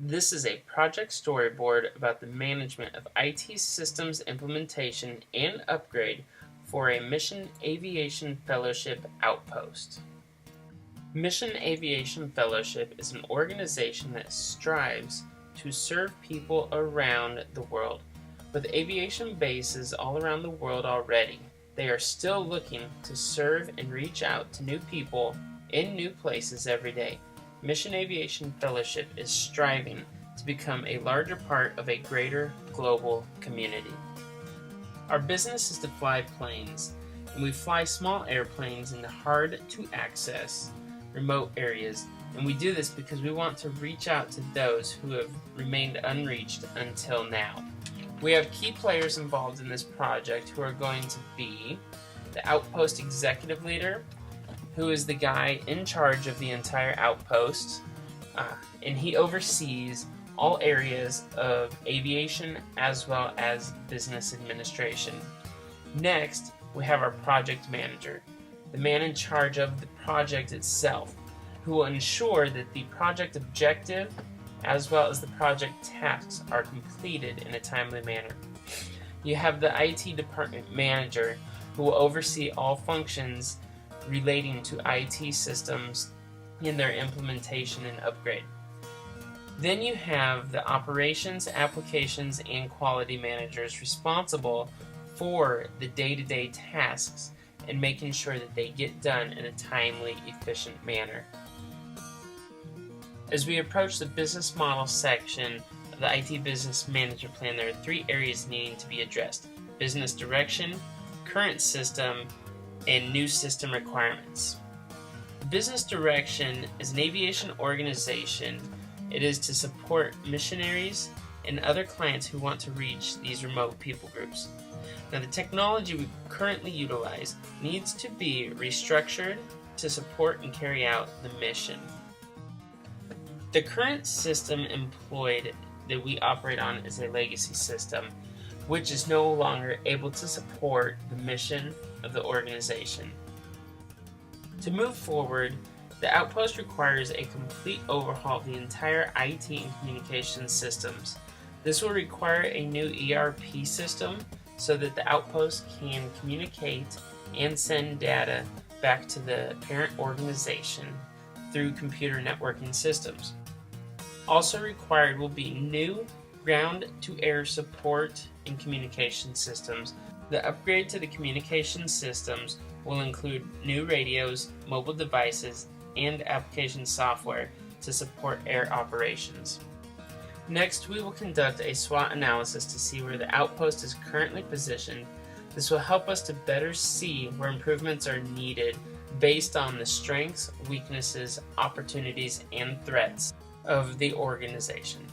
This is a project storyboard about the management of IT systems implementation and upgrade for a Mission Aviation Fellowship outpost. Mission Aviation Fellowship is an organization that strives to serve people around the world. With aviation bases all around the world already, they are still looking to serve and reach out to new people in new places every day. Mission Aviation Fellowship is striving to become a larger part of a greater global community. Our business is to fly planes, and we fly small airplanes into hard-to-access remote areas, and we do this because we want to reach out to those who have remained unreached until now. We have key players involved in this project who are going to be the Outpost Executive Leader, who is the guy in charge of the entire outpost, and he oversees all areas of aviation as well as business administration. Next, we have our project manager, the man in charge of the project itself, who will ensure that the project objective as well as the project tasks are completed in a timely manner. You have the IT department manager, who will oversee all functions relating to IT systems in their implementation and upgrade. Then you have the operations, applications, and quality managers responsible for the day-to-day tasks and making sure that they get done in a timely, efficient manner. As we approach the business model section of the IT Business Management Plan, there are three areas needing to be addressed: business direction, current system, and new system requirements. Business direction is an aviation organization. It is to support missionaries and other clients who want to reach these remote people groups. Now, the technology we currently utilize needs to be restructured to support and carry out the mission. The current system employed that we operate on is a legacy system, which is no longer able to support the mission of the organization. To move forward, the outpost requires a complete overhaul of the entire IT and communications systems. This will require a new ERP system so that the outpost can communicate and send data back to the parent organization through computer networking systems. Also required will be new ground-to-air support and communication systems. The upgrade to the communication systems will include new radios, mobile devices, and application software to support air operations. Next, we will conduct a SWOT analysis to see where the outpost is currently positioned. This will help us to better see where improvements are needed based on the strengths, weaknesses, opportunities, and threats of the organization.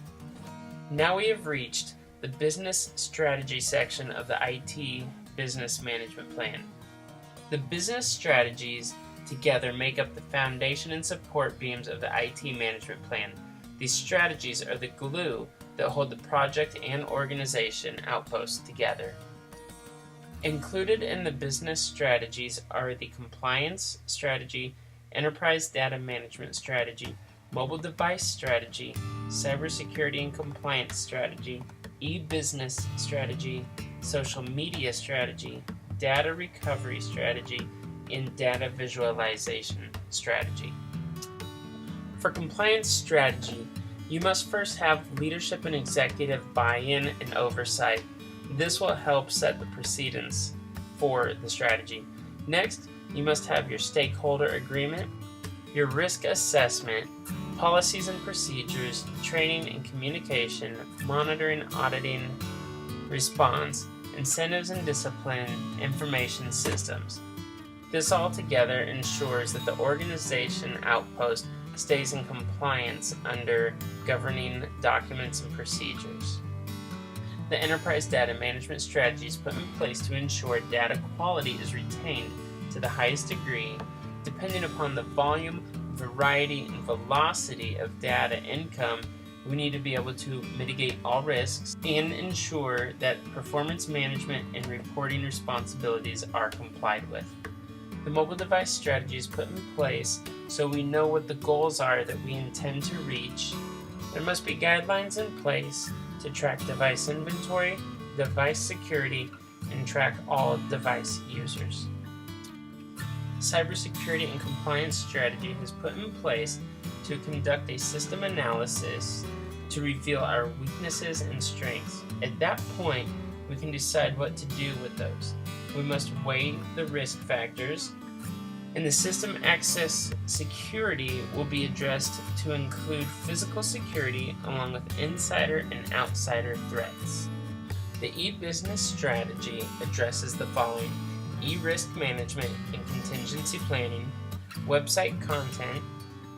Now we have reached the business strategy section of the IT Business Management Plan. The business strategies together make up the foundation and support beams of the IT Management Plan. These strategies are the glue that hold the project and organization outposts together. Included in the business strategies are the compliance strategy, enterprise data management strategy, mobile device strategy, cybersecurity and compliance strategy, e-business strategy, social media strategy, data recovery strategy, and data visualization strategy. For compliance strategy, you must first have leadership and executive buy-in and oversight. This will help set the precedence for the strategy. Next, you must have your stakeholder agreement, your risk assessment, policies and procedures, training and communication, monitoring, auditing, response, incentives and discipline, information systems. This all together ensures that the organization outpost stays in compliance under governing documents and procedures. The enterprise data management strategy is put in place to ensure data quality is retained to the highest degree, depending upon the volume, variety, and velocity of data income. We need to be able to mitigate all risks and ensure that performance management and reporting responsibilities are complied with. The mobile device strategy is put in place so we know what the goals are that we intend to reach There must be guidelines in place to track device inventory, device security, and track all device users. Cybersecurity and compliance strategy is put in place to conduct a system analysis to reveal our weaknesses and strengths. At that point, we can decide what to do with those. We must weigh the risk factors, and the system access security will be addressed to include physical security along with insider and outsider threats. The e-business strategy addresses the following: e-risk management and contingency planning, website content,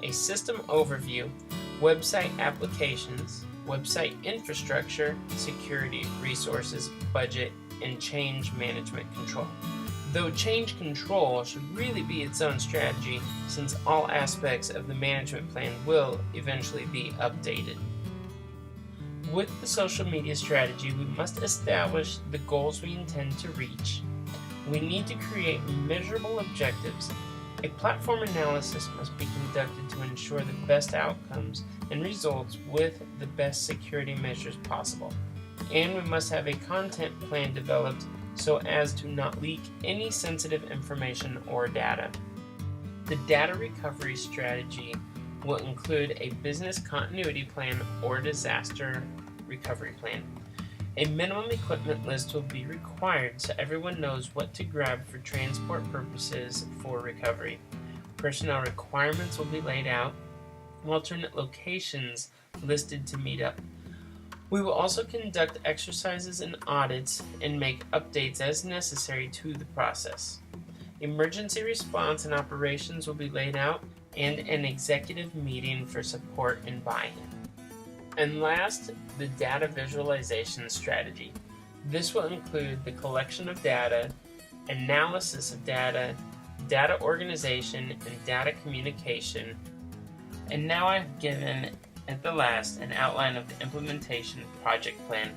a system overview, website applications, website infrastructure, security, resources, budget, and change management control. Though change control should really be its own strategy, since all aspects of the management plan will eventually be updated. With the social media strategy, we must establish the goals we intend to reach. We need to create measurable objectives. A platform analysis must be conducted to ensure the best outcomes and results with the best security measures possible. And we must have a content plan developed so as to not leak any sensitive information or data. The data recovery strategy will include a business continuity plan or disaster recovery plan. A minimum equipment list will be required so everyone knows what to grab for transport purposes for recovery. Personnel requirements will be laid out, alternate locations listed to meet up. We will also conduct exercises and audits and make updates as necessary to the process. Emergency response and operations will be laid out, and an executive meeting for support and buy-in. And last, the data visualization strategy. This will include the collection of data, analysis of data, data organization, and data communication. And now I've given, at the last, an outline of the implementation project plan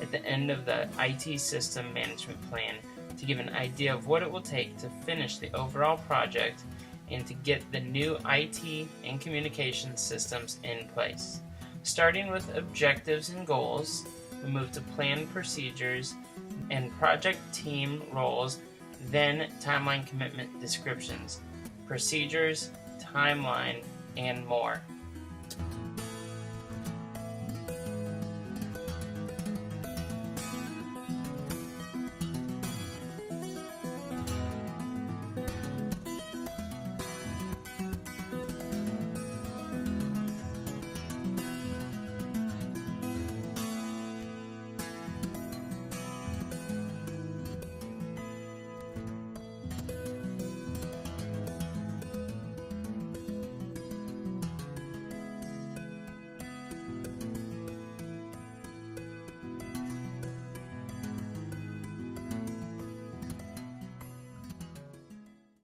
at the end of the IT system management plan to give an idea of what it will take to finish the overall project and to get the new IT and communication systems in place. Starting with objectives and goals, we move to plan procedures and project team roles, then timeline commitment descriptions, procedures, timeline, and more.